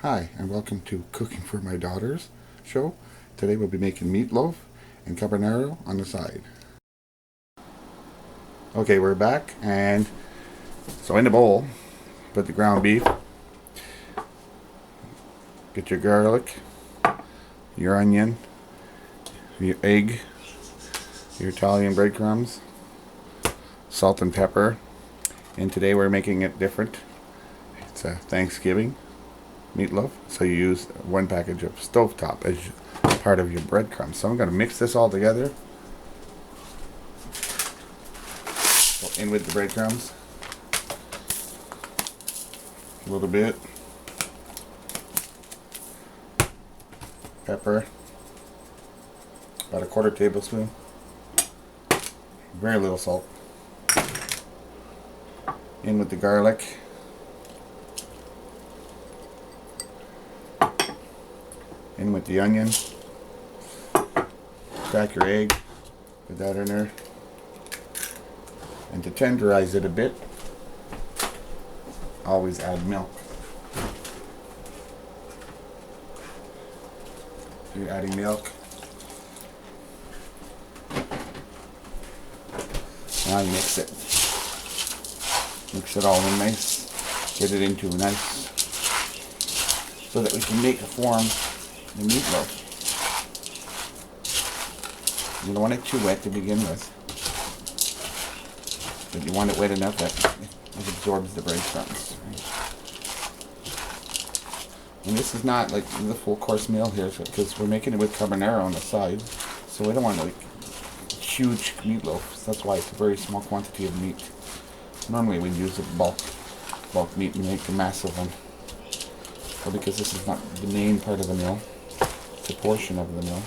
Hi, and welcome to Cooking for My Daughters show. Today we'll be making meatloaf and carbonara on the side. Okay, we're back, and so in the bowl, put the ground beef, get your garlic, your onion, your egg, your Italian breadcrumbs, salt and pepper, and today we're making it different. It's a Thanksgiving meatloaf, so you use one package of stovetop as part of your breadcrumbs. So I'm going to mix this all together. Go in with the breadcrumbs, a little bit pepper, about a quarter tablespoon, very little salt. In with the garlic, in with the onion, crack your egg, put that in there, and to tenderize it a bit, always add milk. You're adding milk. Now you mix it. Mix it all in nice. Get it into nice, so that we can make a form the meatloaf. You don't want it too wet to begin with, but you want it wet enough that it absorbs the breadcrumbs. And this is not like the full course meal here, because we're making it with carbonara on the side, so we don't want like huge meatloaf. That's why it's a very small quantity of meat. Normally we'd use a bulk meat and make a massive one, but because this is not the main part of the meal, it's a portion of the meal.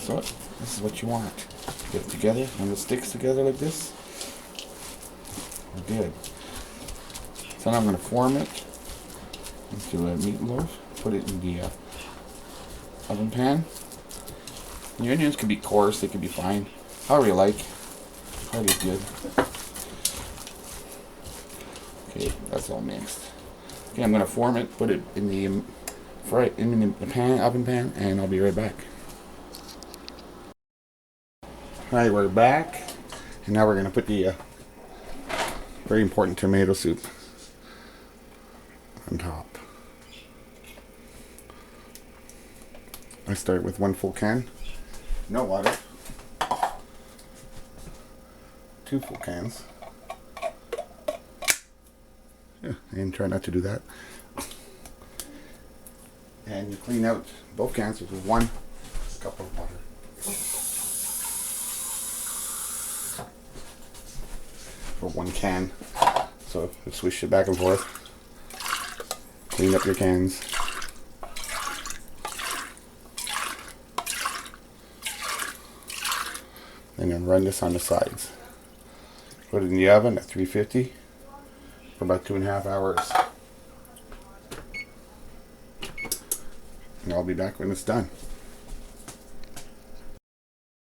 So this is what you want. Get it together, when it sticks together like this, we're good. So now I'm going to form it into a meatloaf, put it in the oven pan. And your onions can be coarse, they can be fine, however you like. Probably good. Okay, that's all mixed. Okay, I'm going to form it, put it in the oven pan, and I'll be right back. Alright, we're back, and now we're going to put the very important tomato soup on top. I start with 1 full can, no water, 2 full cans, yeah, and try not to do that. And you clean out both cans with 1 cup of water. For 1 can. So you swish it back and forth. Clean up your cans. And then run this on the sides. Put it in the oven at 350 for about 2.5 hours. And I'll be back when it's done.